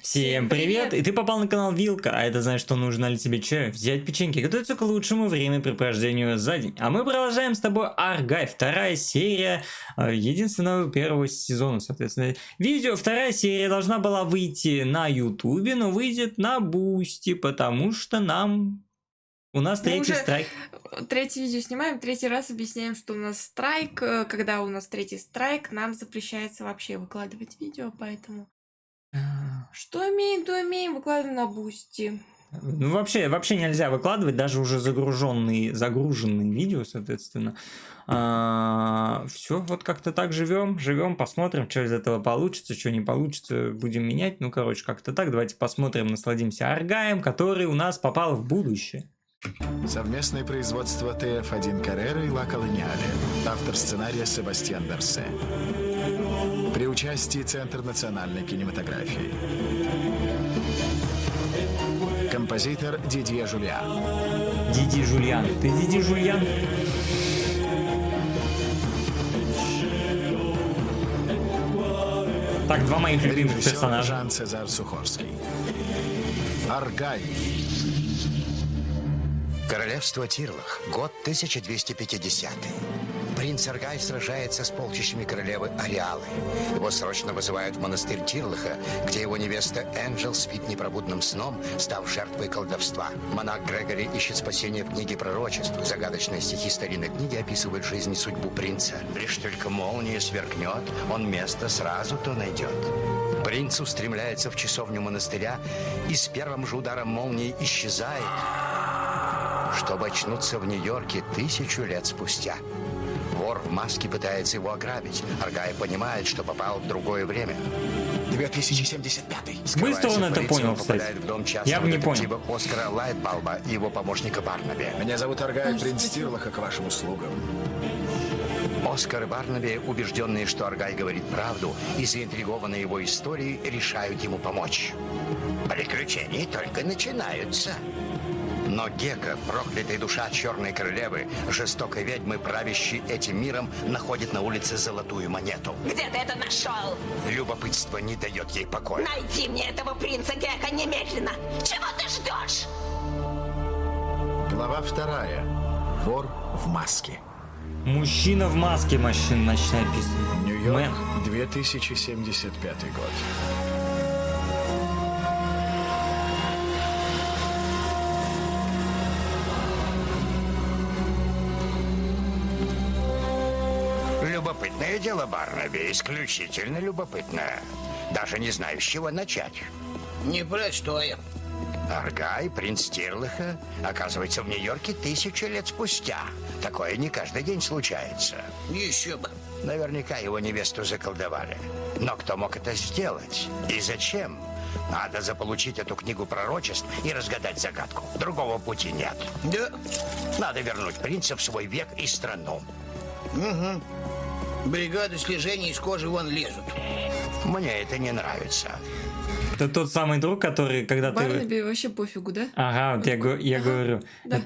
Всем привет! И ты попал на канал Вилка, а это значит, что нужно ли тебе что? Взять печеньки, готовиться к лучшему времяпрепровождению за день. А мы продолжаем с тобой Аргай, вторая серия, единственного первого сезона, соответственно. Видео, вторая серия должна была выйти на Ютубе, но выйдет на Бусти, потому что у нас третий страйк. Третье видео снимаем, третий раз объясняем, что у нас страйк. Когда у нас третий страйк, нам запрещается вообще выкладывать видео, поэтому... Что имеем, то имеем, выкладываем на Бусти. Ну, вообще нельзя выкладывать, даже уже загруженные видео, соответственно. Все, вот как-то так живем, посмотрим, что из этого получится, что не получится, будем менять. Ну, короче, как-то так. Давайте посмотрим, насладимся Аргаем, который у нас попал в будущее. Совместное производство ТФ1 Carrera и Ла Колониале. Автор сценария Себастьян Дарсе. При участии Центр национальной кинематографии. Композитор Дидье Жульян. Диди Жульян. Ты Диди Жульян? Так, два моих любимых Режиссер персонажа. Жан-Цезар Сухорский. Аргай. Королевство Тирлах, год 1250. Принц Аргай сражается с полчищами королевы Ариалы. Его срочно вызывают в монастырь Тирлаха, где его невеста Энджел спит непробудным сном, став жертвой колдовства. Монах Грегори ищет спасения в книге пророчеств. Загадочные стихи старинной книги описывают жизнь и судьбу принца. Лишь только молния сверкнет, он место сразу то найдет. Принц устремляется в часовню монастыря и с первым же ударом молнии исчезает, чтобы очнуться в Нью-Йорке 1000 лет спустя. Вор в маске пытается его ограбить. Аргай понимает, что попал в другое время. 2075. Быстро он это понял, кстати. В дом Я бы не детектива Оскара Лайтбалба и его помощника Барнаби. Меня зовут Аргай, принц Тирлаха, к вашим услугам. Оскар и Барнаби, убежденные, что Аргай говорит правду, и заинтригованные его историей, решают ему помочь. Приключения только начинаются. Но Гека, проклятая душа черной королевы, жестокой ведьмы, правящей этим миром, находит на улице золотую монету. Где ты это нашел? Любопытство не дает ей покоя. Найди мне этого принца Гека немедленно. Чего ты ждешь? Глава 2. Вор в маске. Мужчина в маске, значит, написано. Нью-Йорк, 2075 год. Любопытное дело, Барнаби, исключительно любопытное. Даже не знаю, с чего начать. Не простое. Аргай, принц Тирлаха, оказывается в Нью-Йорке 1000 лет спустя. Такое не каждый день случается. Еще бы. Наверняка его невесту заколдовали. Но кто мог это сделать? И зачем? Надо заполучить эту книгу пророчеств и разгадать загадку. Другого пути нет. Да. Надо вернуть принца в свой век и страну. Угу. Бригады слежения из кожи вон лезут. Мне это не нравится. Это тот самый друг, который, когда Барнаби вообще пофигу, да? Ага, вот я говорю. Да.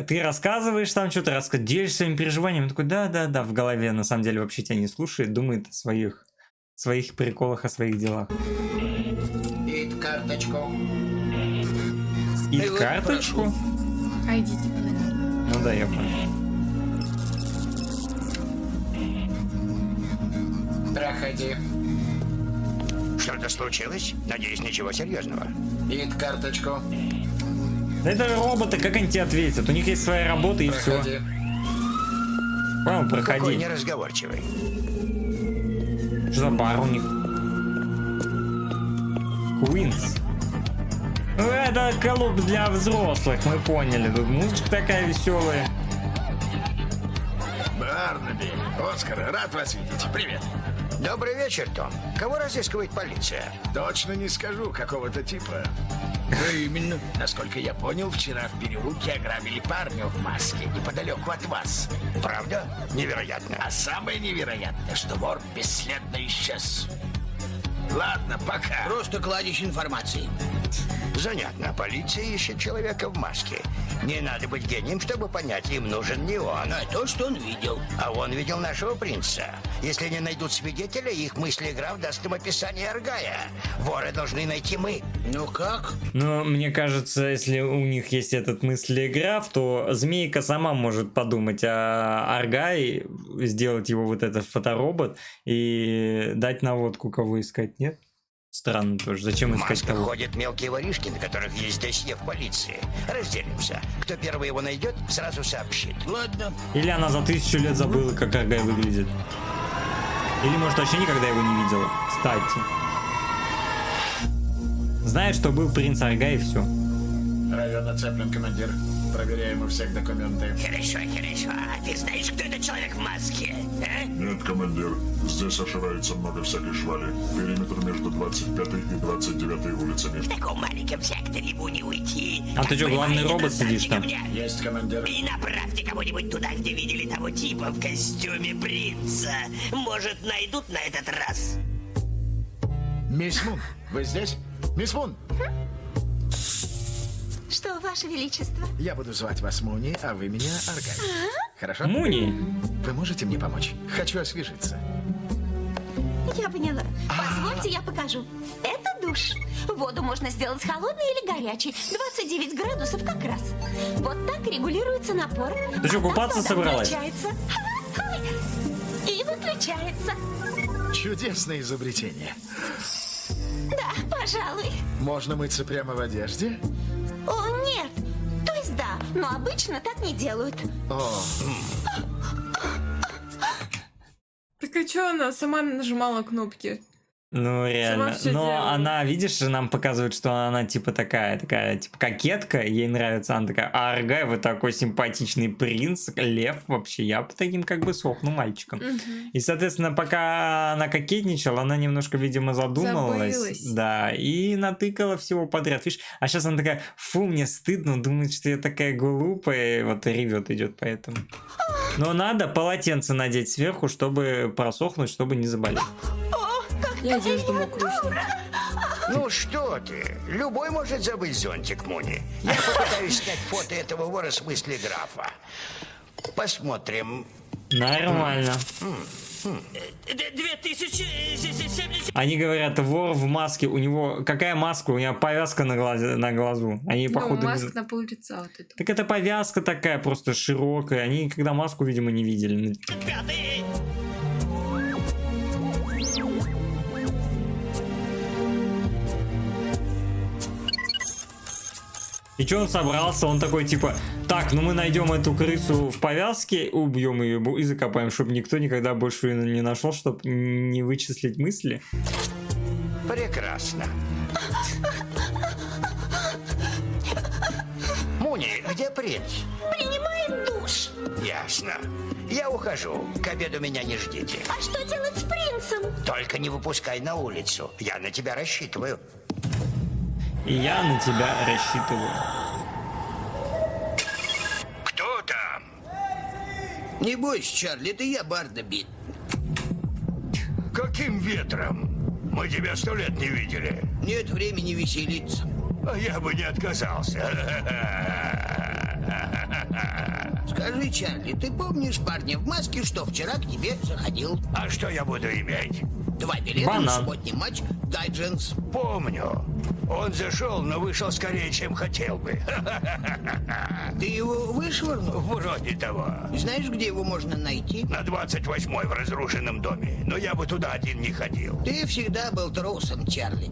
Ты рассказываешь там что-то, делишься своими переживаниями, он такой, да, в голове на самом деле вообще тебя не слушает, думает о своих приколах, о своих делах. И карточку. И вот карточку? А идите подойдите. Ну да, я понял. Проходи. Что-то случилось? Надеюсь, ничего серьезного. И карточку. Да это роботы, как они тебе ответят? У них есть своя работа и все. Проходи. Понял, Какой проходи. неразговорчивый. Что за бар у них? Queens. Ну, это клуб для взрослых, мы поняли. Тут музычка такая веселая. Барнаби. Оскар, рад вас видеть. Привет. Добрый вечер, Том. Кого разыскивает полиция? Точно не скажу, какого-то типа. Именно. Насколько я понял, вчера в переулке ограбили парня в маске неподалеку от вас. Правда? Невероятно. А самое невероятное, что вор бесследно исчез. Ладно, пока. Просто кладезь информации. Занятно. Полиция ищет человека в маске. Не надо быть гением, чтобы понять, им нужен не он. А то, что он видел. А он видел нашего принца. Если не найдут свидетеля, их мыслеграф даст им описание Аргая. Воры должны найти мы. Ну как? Но мне кажется, если у них есть этот мыслеграф, то Змейка сама может подумать, а Аргай сделать его вот этот фоторобот и дать наводку, кого искать, нет? Странно тоже. Зачем В искать масках кого? ходят мелкие воришки, на которых есть досье в полиции. Разделимся. Кто первый его найдет, сразу сообщит. Ладно. Или она за 1000 лет забыла, как Аргай выглядит. Или, может, вообще никогда его не видела. Кстати. Знает, что был принц Аргай, и все. Район оцеплен, командир. Проверяем у всех документы. Хорошо, хорошо. А ты знаешь, кто этот человек в маске? А? Нет, командир. Здесь ошивается много всякой швали. Периметр между 25 и 29 улицами. В таком маленьком секторе ему не уйти. А ты чё, главный робот сидишь там? Есть, командир. И направьте кого-нибудь туда, где видели того типа в костюме принца. Может, найдут на этот раз? Мисс Мун, вы здесь? Мисс Мун, Что, Ваше Величество? я буду звать вас Муни, а вы меня Аргай. Хорошо? Муни. Вы можете мне помочь? Хочу освежиться. Я поняла. Позвольте, я покажу. Это душ. Воду можно сделать холодной или горячей. 29 градусов как раз. Вот так регулируется напор. Ты что, А так купаться вода собралась? включается. Ой. И выключается. Чудесное изобретение. Да, пожалуй. Можно мыться прямо в одежде? О, нет. То есть да, но обычно так не делают. О, Так а чё она сама нажимала кнопки? Ну, реально. всё Но делала. она, видишь, нам показывает, что она типа такая, типа кокетка, ей нравится. Она такая, а Аргай, вот такой симпатичный принц, лев вообще. Я по таким как бы сохну мальчиком. И, соответственно, пока она кокетничала, она немножко, видимо, задумалась. Забылась. Да, и натыкала всего подряд. Видишь, а сейчас она такая, фу, мне стыдно, думает, что я такая глупая, и вот ревет идет поэтому. Но надо полотенце надеть сверху, чтобы просохнуть, чтобы не заболеть. Я одежду мокрую сняла. Ну что ты? Любой может забыть зонтик, Муни. Я попытаюсь снять фото этого вора с мыслеграфа. Посмотрим. Нормально. 2070... Они говорят, вор в маске, у него... Какая маска? У него повязка на глазу. Они, Ну, походу... не- маска на пол лица вот это. Так это повязка такая, просто широкая. Они никогда маску, видимо, не видели. Пятый... И что он собрался? Он такой, типа, так, ну мы найдем эту крысу в повязке, убьем ее и закопаем, чтобы никто никогда больше ее не нашел, чтобы не вычислить мысли. Прекрасно. Муни, где принц? Принимает душ. Ясно. Я ухожу. К обеду меня не ждите. А что делать с принцем? Только не выпускай на улицу. Я на тебя рассчитываю. И я на тебя рассчитываю. Кто там? Не бойся, Чарли, это я, Бардоби. Каким ветром? Мы тебя 100 лет не видели. Нет времени веселиться. А я бы не отказался. Скажи, Чарли, ты помнишь парня в маске, что вчера к тебе заходил? А что я буду иметь? 2 билета на Банан. субботний матч Гайдженс. Помню. Он зашел, но вышел скорее, чем хотел бы. Ты его вышвырнул? Вроде того. Знаешь, где его можно найти? На 28-й в разрушенном доме. Но я бы туда один не ходил. Ты всегда был трусом, Чарли.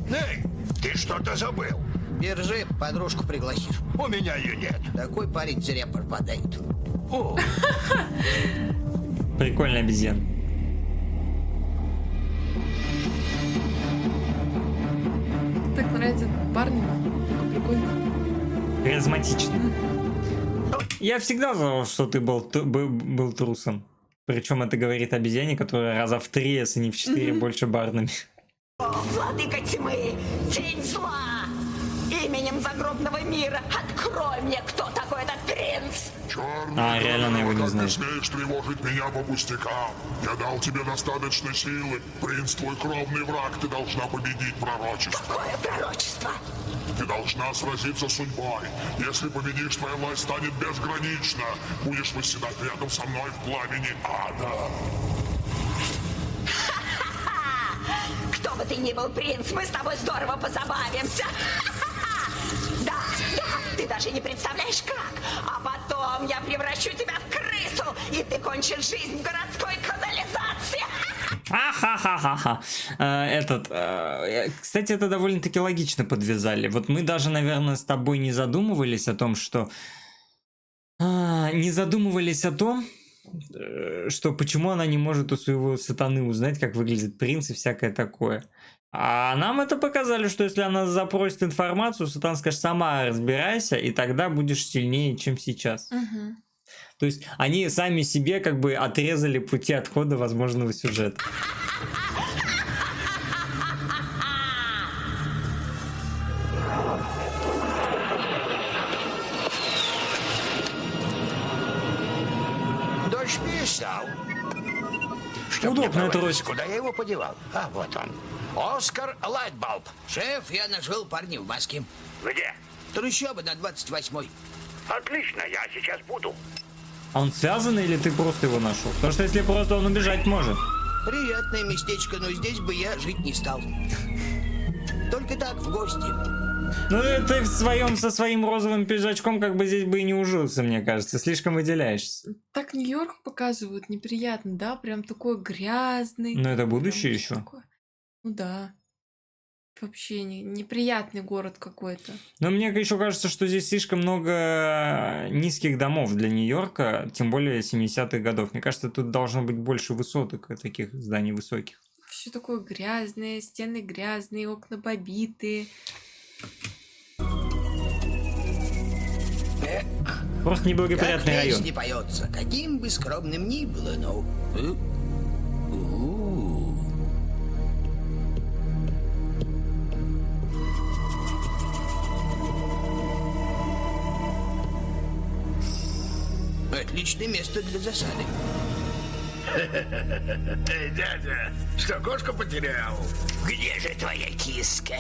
Эй, ты что-то забыл. Держи, подружку пригласишь. У меня ее нет. Такой парень зря пропадает. О, Прикольный обезьян. Так нравится парню. Такой прикольный. Харизматично. Я всегда знал, что ты был трусом. Причем это говорит обезьяне, которая раза в 3, если не в 4 больше Барнаби. Владыка тьмы, тень зла. Именем загробного мира, открой мне, кто такой этот принц! Черный реально она его не как знает. ты смеешь тревожить меня по пустякам? Я дал тебе достаточно силы. Принц твой кровный враг, ты должна победить пророчество. Какое пророчество? Ты должна сразиться с судьбой. Если победишь, твоя власть станет безгранична. Будешь восседать рядом со мной в пламени ада. Кто бы ты ни был, принц, мы с тобой здорово позабавимся. Да, ты даже не представляешь как. А потом я превращу тебя в крысу, и ты кончишь жизнь в городской канализации. Ха-ха-ха-ха. Кстати, это довольно-таки логично подвязали. Вот мы даже, наверное, с тобой не задумывались о том, что... Не задумывались о том, что почему она не может у своего сатаны узнать, как выглядит принц и всякое такое. А нам это показали, что если она запросит информацию, сатан скажет: сама разбирайся, и тогда будешь сильнее, чем сейчас. Угу. То есть они сами себе как бы отрезали пути отхода возможного сюжета. Дождь перестал. Что Удобно, мне это проводить? Росик. Куда я его подевал? А, вот он. Оскар Лайтбалб. Шеф, я нашел парня в маске. Где? Трущоба на 28-й. Отлично, я сейчас буду. А он связан или ты просто его нашел? Потому что если просто, он убежать может. Приятное местечко, но здесь бы я жить не стал. Только так, в гости. Ну и ты со своим розовым пиджачком как бы здесь бы и не ужился, мне кажется. Слишком выделяешься. Так Нью-Йорк показывают неприятно, да? Прям такой грязный. Но это будущее Прям еще. такое. Ну да. Вообще неприятный город какой-то. Но мне еще кажется, что здесь слишком много низких домов для Нью-Йорка, тем более 70-х годов. Мне кажется, тут должно быть больше высоток, таких зданий высоких. Все такое грязное, стены грязные, окна побитые. Просто неблагоприятный Как район. песни поется, каким бы скромным ни было, но... Отличное место для засады. Дядя, что, кошку потерял? Где же твоя киска?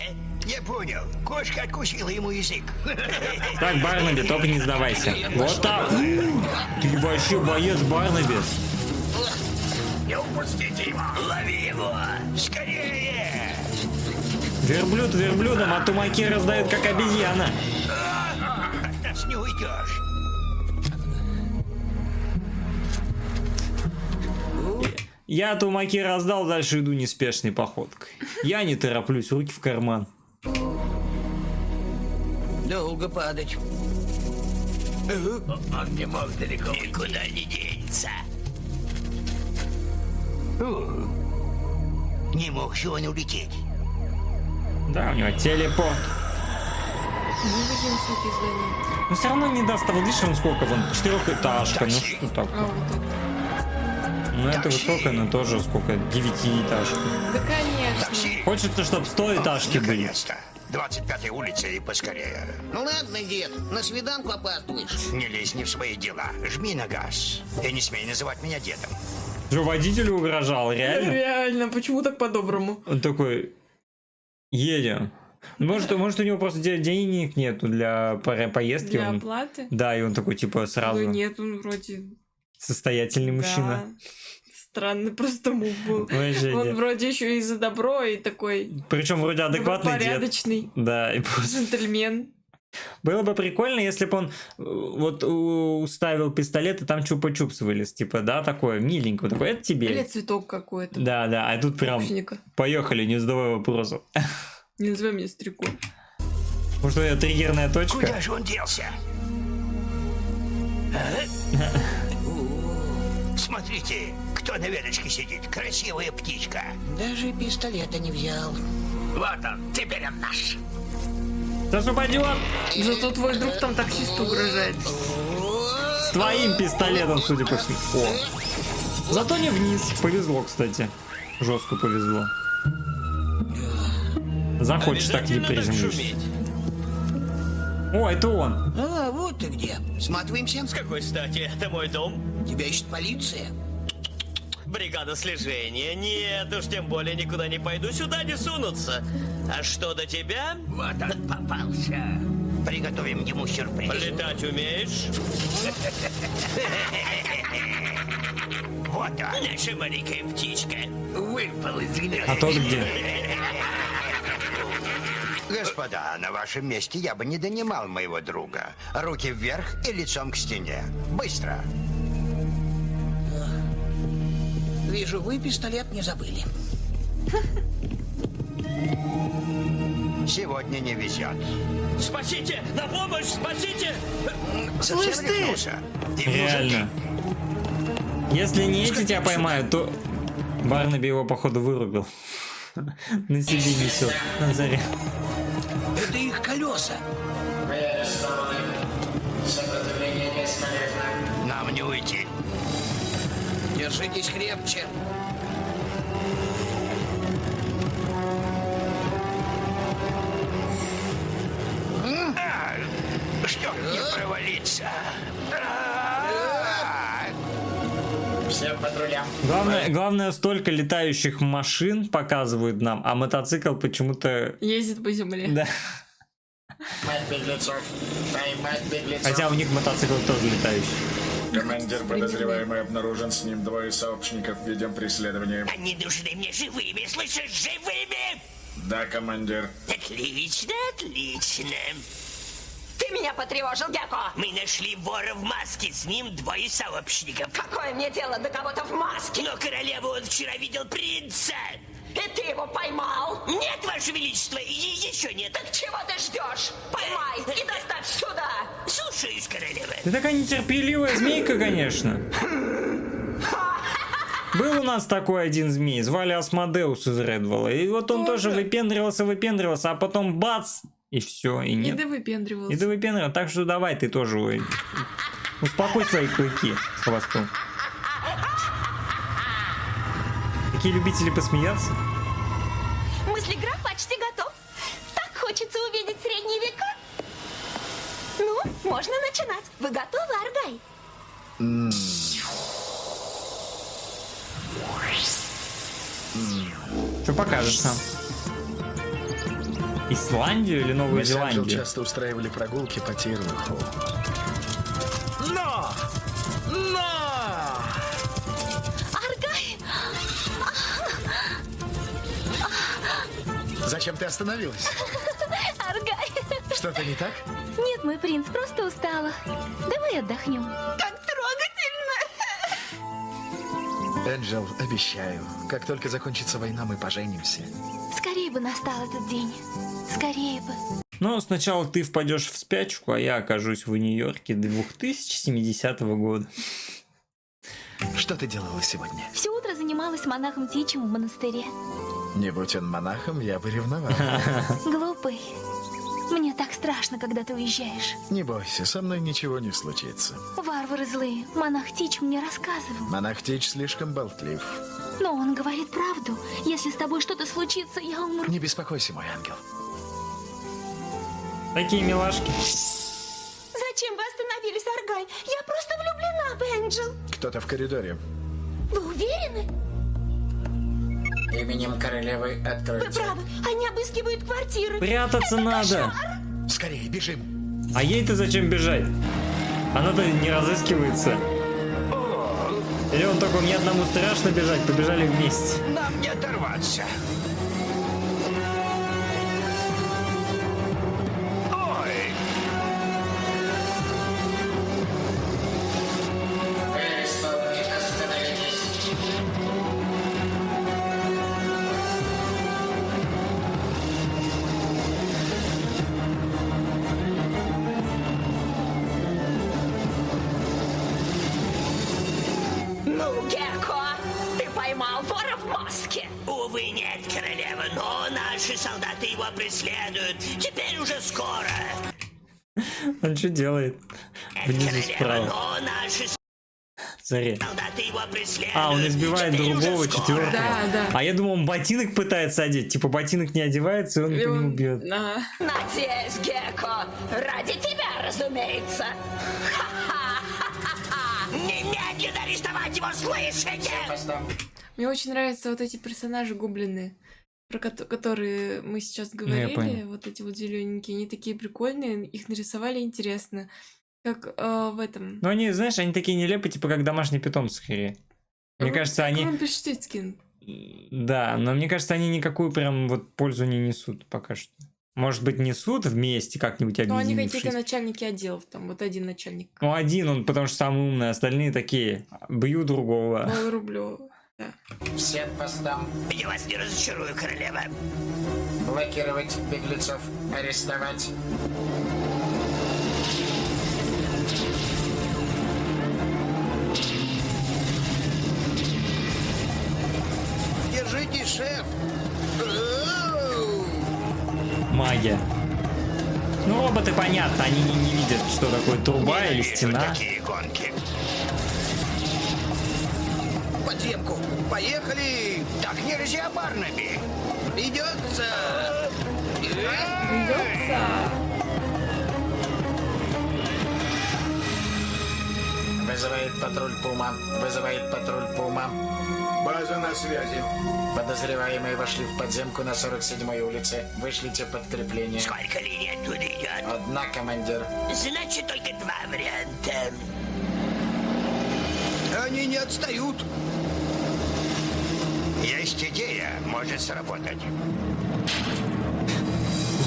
Не понял. Кошка откусила ему язык. Так, Барнаби, только не сдавайся. Вот так. Ты вообще боец, Барнаби. Не упустите его. Лови его! Скорее! Верблюд верблюдом, а тумаки раздают как обезьяна. От нас не уйдешь. Я тумаки раздал, дальше иду неспешной походкой. Я не тороплюсь, руки в карман. Долго падать. Он не мог далеко. Никуда не денется. Не мог же он улететь. Да, у него телепорт. Мы видим всякие здания. Но все равно не даст. А вот видишь, он сколько? Вон, 4-этажка. Ну что А такое? вот это. Ну это высокая, но тоже сколько? 9-этажка. Да конечно. Такси. Хочется, чтобы 100-этажки были. Наконец-то. 25-я улица и поскорее. Ну ладно, дед, на свиданку опаздываешь. Не лезь не в свои дела. Жми на газ. И не смей называть меня дедом. Что, водителю угрожал? Реально? Реально, почему так по-доброму? Он такой: едем. Может, у него просто денег нету для поездки. Для он- оплаты? Да, и он такой, типа, сразу Ну нет, он вроде... состоятельный мужчина. Да. Странный просто мув был. Вообще Он нет. вроде еще и за добро, и такой Причем вроде адекватный дед. порядочный Да, и просто... джентльмен. Было бы прикольно, если бы он вот уставил пистолет, и там чупа-чупс вылез. Типа, да, такое, миленькое. Такое, это тебе. Или цветок какой-то. Да, да, а тут прям Пупсника. поехали, не задавай вопросов. Не называй меня старику. Может, это триггерная точка? Куда же он делся? Смотрите, кто на веточке сидит. Красивая птичка. Даже пистолета не взял. Вот он, теперь он наш. Сейчас упадет! Зато твой друг там таксисту угрожает. С твоим пистолетом, судя по всему. О. Зато не вниз. Повезло, кстати. Жестко повезло. Захочешь, так не приземлишься. О, это он. А, вот ты где. Сматываемся? С какой стати? Это мой дом? Тебя ищет полиция. Бригада слежения? Нет уж, тем более никуда не пойду, сюда не сунутся. А что до тебя? Вот он попался. Приготовим ему сюрприз. Летать умеешь? Вот он. Наша маленькая птичка. Выпал из игры. А тот где? Господа, на вашем месте я бы не донимал моего друга. Руки вверх и лицом к стене. Быстро. Вижу, вы пистолет не забыли. Сегодня не везет. Спасите! На помощь! Спасите! Слышь Совсем ты! рехнулся? Реально. Если не эти тебя поймают, то Барнаби его, походу, вырубил. На себе несет. На заре. Это их колеса. Нам не уйти. Держитесь крепче. Чтоб не провалиться. Все по патрулям. Главное, столько летающих машин показывают нам, а мотоцикл почему-то... Ездит по земле. Да. Поймать беглецов. Поймать беглецов. Хотя у них мотоцикл тоже летающий. Командир подозреваемый обнаружен, с ним двое сообщников, ведем преследование. Они нужны мне живыми, слышишь, живыми! Да, командир. Отлично, отлично. Ты меня потревожил, Гекко. Мы нашли вора в маске, с ним двое сообщников. Какое мне дело до кого-то в маске? Но королеву он вчера видел принца. И ты его поймал? Нет, ваше величество, и еще нет. Так чего ты ждешь? Поймай и доставь сюда. Слушаюсь, королева. Ты такая нетерпеливая змейка, конечно. Был у нас такой один змей, звали Асмодеус из Редвелла. И вот он тоже выпендривался, а потом бац! И все, и И нет. да выпендривался. И ты выпендривал, так что давай, ты тоже успокой свои клыки с хвостом. Такие любители посмеяться. Мыслеграф почти готов. Так хочется увидеть средние века. Ну, можно начинать. Вы готовы, Аргай? Что покажешь нам? Исландию или Новую Мы с Анджел Зеландию? часто устраивали прогулки по Тирлаху. Но! Аргай! Зачем ты остановилась? Аргай! Что-то не так? Нет, мой принц, просто устала. Давай отдохнем. Как трогательно! Энджел, обещаю, как только закончится война, мы поженимся. Скорее бы настал этот день. Скорее бы. Но сначала ты впадешь в спячку, а я окажусь в Нью-Йорке 2070 года. Что ты делала сегодня? Все утро занималась монахом Тичем в монастыре. Не будь он монахом, я бы ревновал. Глупый. Мне так страшно, когда ты уезжаешь. Не бойся, со мной ничего не случится. Варвары злые. Монах Тич мне рассказывал. Монах Тич слишком болтлив. Но он говорит правду. Если с тобой что-то случится, я умру. Не беспокойся, мой ангел. Такие милашки. Зачем вы остановились, Аргай? Я просто влюблена в Энджел. Кто-то в коридоре. Вы уверены? Именем королевы Вы откройте. правы. Они обыскивают квартиры. Прятаться надо. Скорее, бежим. А ей-то зачем бежать? Она-то не разыскивается. Или он только мне одному страшно бежать, побежали вместе. Нам не оторваться. Ой, Ну, Гекко, ты поймал вора в маске. Увы, нет, королева, но наши солдаты его преследуют. Теперь уже скоро. Он что делает? Нет, Внизу королева, справа. но наши... Смотри. Куда ты его преследуешь? А, он избивает Теперь уже другого, скоро. четвертого. Да, да. А я думал, он ботинок пытается одеть. Типа ботинок не одевается, и он И по нему он- бьет. Ага. Надеюсь, Гекко, ради тебя, разумеется. Ха-ха-ха-ха-ха. Немедленно арестовать его, слышите? Мне очень нравятся вот эти персонажи гоблины, про которые мы сейчас говорили. понял. Вот эти вот зелененькие, они такие прикольные, их нарисовали интересно. Как в этом. Ну они, знаешь, они такие нелепые, типа как домашние питомцы скорее. Мне Ну, кажется, как они... он Пельштицкин. Да, но мне кажется, они никакую прям вот пользу не несут пока что. Может быть, несут вместе как-нибудь Ну, они какие-то объединившись. начальники отделов, там вот один начальник. Ну, один он, потому что самый умный, остальные такие, бью другого. Рублю. Да. Всем постам Я вас не разочарую, королева. блокировать беглецов, арестовать. Держите, шеф. Магия. Ну, роботы, понятно, они не видят, что такое труба или стена. Такие гонки. В подземку. Поехали. Так нельзя, Барнаби. Идется. Придется. Вызывает патруль Пума. Вызывает патруль Пума. База на связи. Подозреваемые вошли в подземку на 47-й улице. Вышлите подкрепление. Сколько линий оттуда идет? Одна, командир. Значит, только два варианта. Они не отстают. Есть идея, может сработать.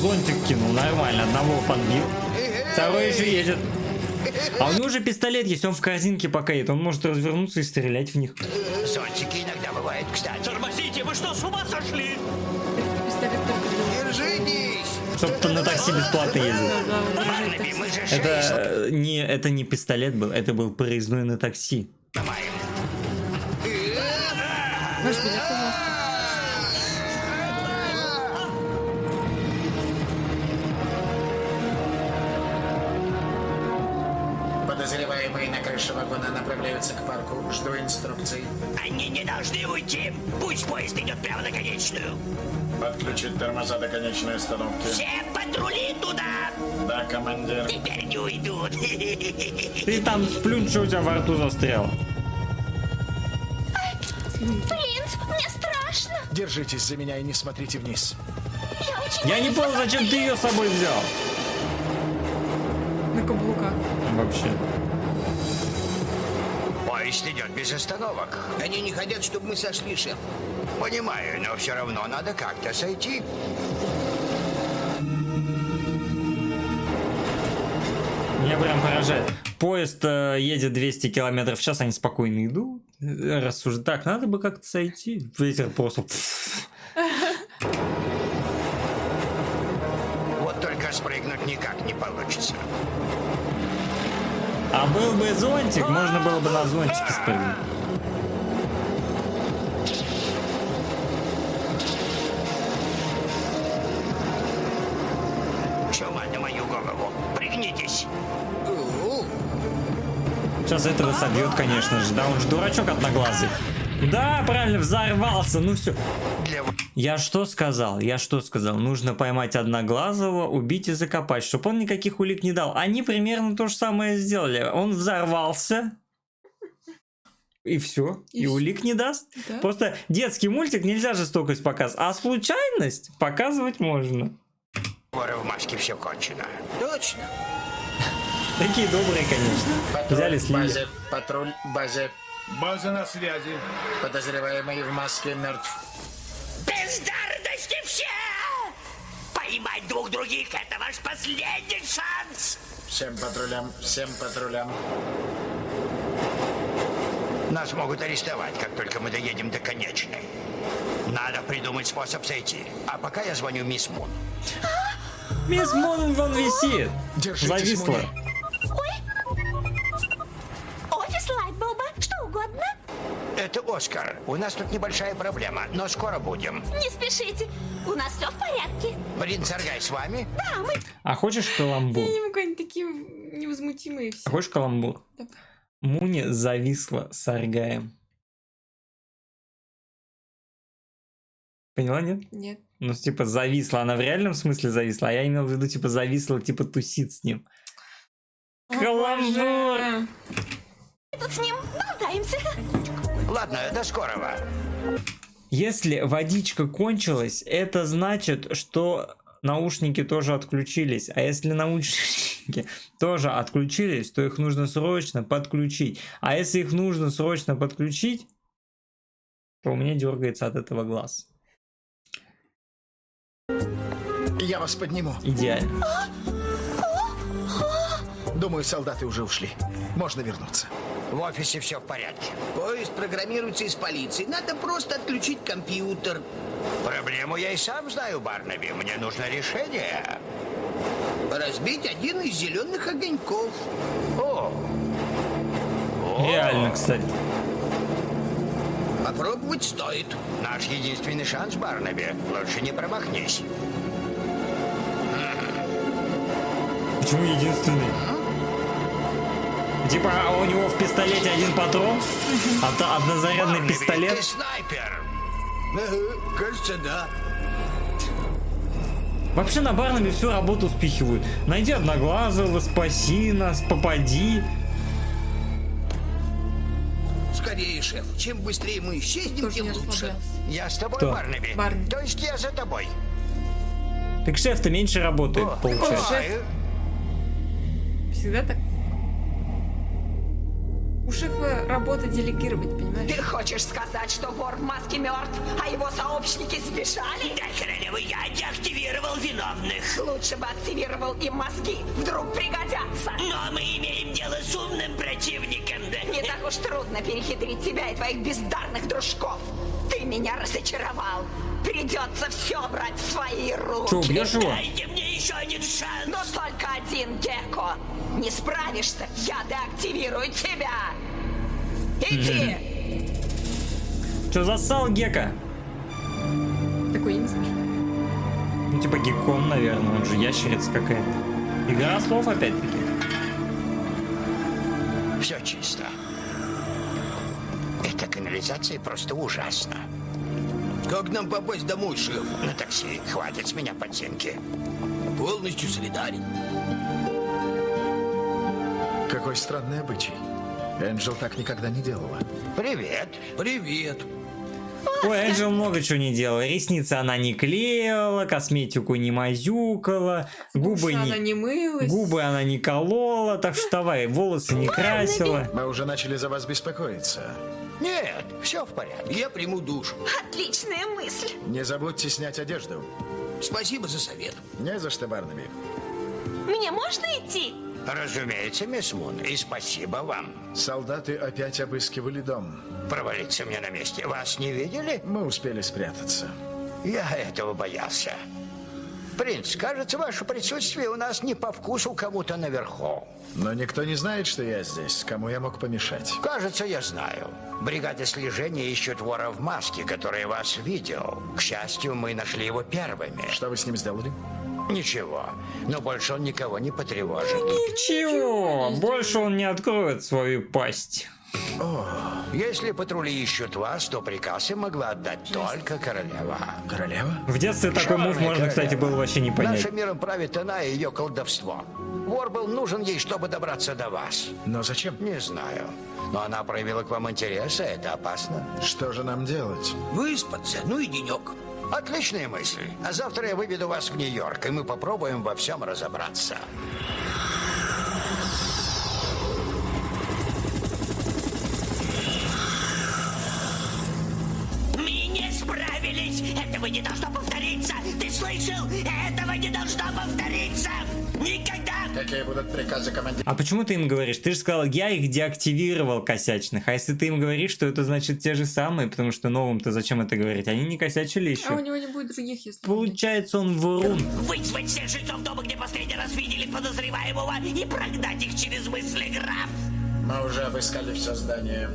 Зонтик кинул, нормально, одного подбил. Второй еще едет. А у него уже пистолет есть, он в корзинке пока едет, он может развернуться и стрелять в них. Зонтики иногда бывают, кстати. Тормозите, вы что, с ума сошли? Этот пистолет только для... Держитесь. Чтобы на такси бесплатно ездить. Да, он держит Барнаби, так. мы же Это не пистолет был, это был проездной на такси. ломаем. Ваш билет, пожалуйста. Подозреваемые на крыше вагона направляются к парку. Жду инструкций. Они не должны уйти. Пусть поезд идет прямо на конечную. Подключить тормоза до конечной остановки. Все патрули туда. Да, командир. Теперь не уйдут. Ты там сплюнь, что у тебя во рту застрял. Принц, мне страшно. Держитесь за меня и не смотрите вниз. Я очень Я не понял, зачем ты ее с собой взял. На каблуках. Вообще. Поезд идет без остановок. Они не хотят, чтобы мы сошли, шеф. Понимаю, но все равно надо как-то сойти. Меня прям поражает. Поезд едет 200 км в час, они спокойно идут. Рассуждают. Так, надо бы как-то сойти. Ветер просто... Вот только спрыгнуть никак не получится. А был бы зонтик, можно было бы на зонтике спрыгнуть. Чума на мою голову. Пригнитесь. Сейчас этого собьет, конечно же. Да, он же дурачок одноглазый. Да, правильно, взорвался. Ну все. Для Я что сказал? Я что сказал? Нужно поймать одноглазого, убить и закопать, чтобы он никаких улик не дал. Они примерно то же самое сделали. Он взорвался. И все. И всё. улик не даст. Да. Просто детский мультик нельзя жестокость показывать. А случайность показывать можно. воры в маске все кончено. Точно. Такие добрые, конечно. Патруль Взяли, в слили. базе. Патруль в базе. База на связи. Подозреваемый в маске мертв. Бездарности все! Поймать двух других — это ваш последний шанс! Всем патрулям, всем патрулям. Нас могут арестовать, как только мы доедем до конечной. Надо придумать способ сойти. А пока я звоню мисс Мун. Мисс Мун вон висит. Держитесь, Зависла. Муни. Офис Лайтболба, что угодно. Это Оскар. У нас тут небольшая проблема, но скоро будем. Не спешите, у нас все в порядке. Принц Аргай с вами? Да, мы... А хочешь каламбур? Я не могу, они такие невозмутимые все. А хочешь каламбур? Да. Муни зависла с Аргаем. Поняла, нет? Нет. Ну, типа, зависла. Она в реальном смысле зависла, а я имел в виду, типа, зависла, типа, тусит с ним. Каламбур! Боже. Тут с ним болтаемся. Ладно, до скорого. Если водичка кончилась, это значит, что наушники тоже отключились. А если наушники тоже отключились, то их нужно срочно подключить. А если их нужно срочно подключить, то у меня дергается от этого глаз. Я вас подниму. Идеально. Думаю, солдаты уже ушли. Можно вернуться. В офисе все в порядке. Поезд программируется из полиции. Надо просто отключить компьютер. Проблему я и сам знаю, Барнаби. Мне нужно решение. Разбить один из зеленых огоньков. О! Реально, кстати. Попробовать стоит. Наш единственный шанс, Барнаби. Лучше не промахнись. Почему единственный? Типа у него в пистолете один патрон, однозарядный Барнаби, пистолет. ты снайпер. Ага, кажется, да. Вообще на Барнаби всю работу спихивают. Найди Одноглазого, спаси нас, попади. Скорее, шеф. Чем быстрее мы исчезнем, Тоже тем не лучше. расслаблялся. Я с тобой, Кто? Барнаби. Барнаби. То есть я за тобой. Так шеф-то меньше работает, О, получается. знаю. Всегда так. У шефа работа делегировать, понимаешь? Ты хочешь сказать, что вор в маске мертв, а его сообщники сбежали? Да, королева, я деактивировал виновных. Лучше бы активировал им мозги. Вдруг пригодятся. Но мы имеем дело с умным противником, да? Не так уж трудно перехитрить тебя и твоих бездарных дружков. Ты меня разочаровал. Придется все брать в свои руки. Че, убьешь его? Дайте мне еще один шанс. Но только один, Гекко. Не справишься, я деактивирую тебя. Иди. Че, зассал Гека? Такой, я не слышу. Ну типа геккон, наверное, он же ящерица какая-то. Игра слов опять-таки. Все чисто. Эта канализация просто ужасна. Как нам попасть домой, шеф? На такси хватит с меня подземки. Полностью солидарен. Какой странный обычай. Энджел так никогда не делала. Привет. Привет. Ой, Энджел много чего не делала. Ресницы она не клеила, косметику не мазюкала, губы Она не мылась. губы она не колола, так что давай, волосы не красила. Мы уже начали за вас беспокоиться. Нет, все в порядке. Я приму душ. Отличная мысль. Не забудьте снять одежду. Спасибо за совет. Не за что, Барнаби. Мне можно идти? Разумеется, мисс Мун, и спасибо вам. Солдаты опять обыскивали дом. Провалиться мне на месте. Вас не видели? Мы успели спрятаться. Я этого боялся. Принц, кажется, ваше присутствие у нас не по вкусу кому-то наверху. Но никто не знает, что я здесь. Кому я мог помешать? Кажется, я знаю. Бригада слежения ищет вора в маске, который вас видел. К счастью, мы нашли его первыми. Что вы с ним сделали? Ничего, но больше он никого не потревожит. Ничего, больше он не откроет свою пасть. Если патрули ищут вас, то приказ им могла отдать только королева. Королева? В детстве такой мув Черная можно, кстати, королева. было вообще не понять. Нашим миром правит она и ее колдовство. Вор был нужен ей, чтобы добраться до вас. Но зачем? Не знаю. Но она проявила к вам интерес, а это опасно. Что же нам делать? Выспаться, ну и денек. Отличная мысль. А завтра я выведу вас в Нью-Йорк, и мы попробуем во всем разобраться. Мы не справились. Этого не должно повториться. Ты слышал? Этого не должно повториться. Никогда. Какие будут приказы командира? А почему ты им говоришь? Ты же сказал, я их деактивировал косячных. А если ты им говоришь, то это значит те же самые, потому что новым-то зачем это говорить? Они не косячили еще. А у него не будет других, если... Получается, он врун. Вызвать всех жильцов дома, где последний раз видели подозреваемого, и прогнать их через мысли, граф. Мы уже обыскали все здание.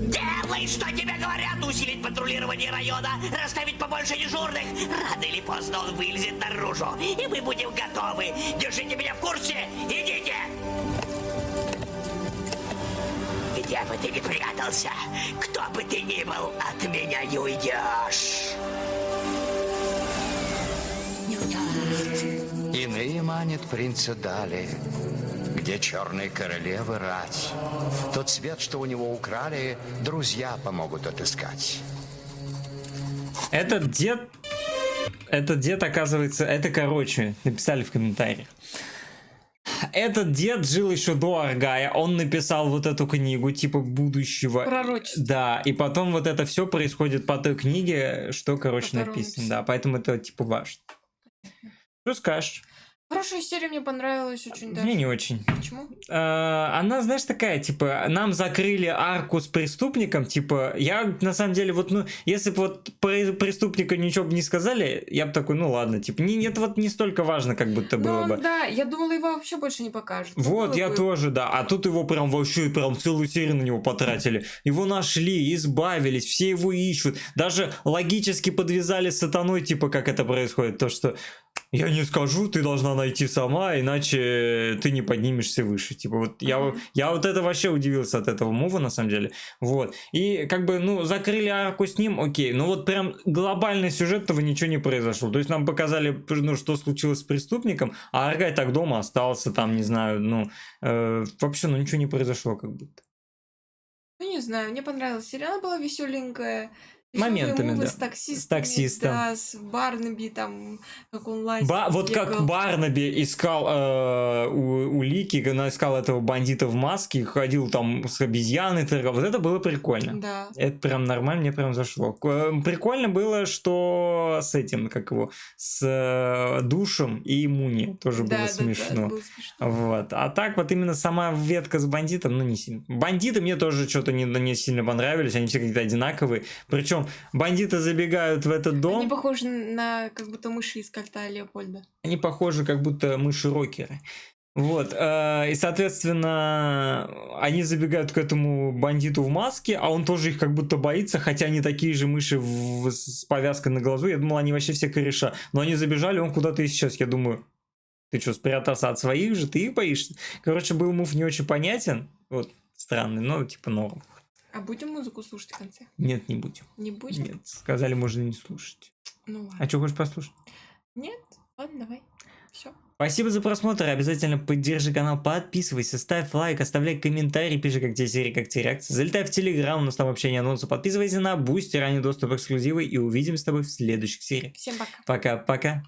Делай, что тебе говорят, усилить патрулирование района, расставить побольше дежурных. Рано или поздно он вылезет наружу, и мы будем готовы. Держите меня в курсе, идите. Где бы ты ни прятался, кто бы ты ни был, от меня не уйдешь. Не уйдешь. Иные манит принца далее, где черные королевы рать. Тот свет, что у него украли, друзья помогут отыскать. Этот дед, оказывается, это короче, написали в комментариях. Этот дед жил еще до Аргая, он написал вот эту книгу, типа будущего. Пророчество. Да, и потом вот это все происходит по той книге, что, короче, Которую написано. написал. Да, поэтому это, типа, важно. Что скажешь? Хорошая серия, мне понравилась очень даже. Мне не очень. Почему? Она, знаешь, такая, типа, нам закрыли арку с преступником, типа, я, на самом деле, вот, ну, если бы вот про преступника ничего бы не сказали, я бы такой, ну, ладно, типа, это вот не столько важно, как будто было бы. Да, я думала, его вообще больше не покажут. Ну, Вот, было я бы- тоже, да. А тут его прям вообще, прям целую серию на него потратили. Его нашли, избавились, все его ищут. Даже логически подвязали с сатаной, типа, как это происходит. То, что я не скажу, ты должна найти сама, иначе ты не поднимешься выше. Типа, вот я вот это вообще удивился от этого мува, на самом деле. Вот. И как бы, ну, закрыли арку с ним, окей. Но вот прям глобальный сюжет этого ничего не произошло. То есть нам показали, ну, что случилось с преступником, а Аргай так дома остался, там, не знаю, ну, вообще, ну, ничего не произошло, как будто. Ну, не знаю, мне понравилась серия, она была веселенькая. Моментами, мувы да. с таксистами, С таксистом. да, с Барнаби, там, как он лазит. Вот как бегал. Барнаби искал улики, когда искал этого бандита в маске, ходил там с обезьяной, вот это было прикольно. Да. Это прям нормально, мне прям зашло. Прикольно было, что с этим, как его, с Душем и Муни тоже Да, было да, смешно. да, было смешно. Вот. А так вот именно сама ветка с бандитом, ну не сильно. Бандиты мне тоже что-то не сильно понравились, они все какие-то одинаковые. Причем бандиты забегают в этот дом. Они похожи на как будто мыши из Кольта Леопольда. Они похожи, как будто мыши-рокеры. Вот, и, соответственно, они забегают к этому бандиту в маске, а он тоже их как будто боится, хотя они такие же мыши с повязкой на глазу. Я думал, они вообще все кореша. Но они забежали, он куда-то исчез. Я думаю, ты что, спрятался от своих же? Ты их боишься? Короче, был мув не очень понятен. Вот, странный, но типа норм. А будем музыку слушать в конце? Нет, не будем. Не будем? Нет, сказали, можно не слушать. Ну ладно. А что, хочешь послушать? Нет? Ладно, давай. Все. Спасибо за просмотр, обязательно поддержи канал, подписывайся, ставь лайк, оставляй комментарий, пиши, как тебе серия, как тебе реакция, залетай в Телеграм, у нас там общение, анонсы, подписывайся на Бусти, ранний доступ, эксклюзивы, и увидимся с тобой в следующих сериях. Всем пока. Пока-пока.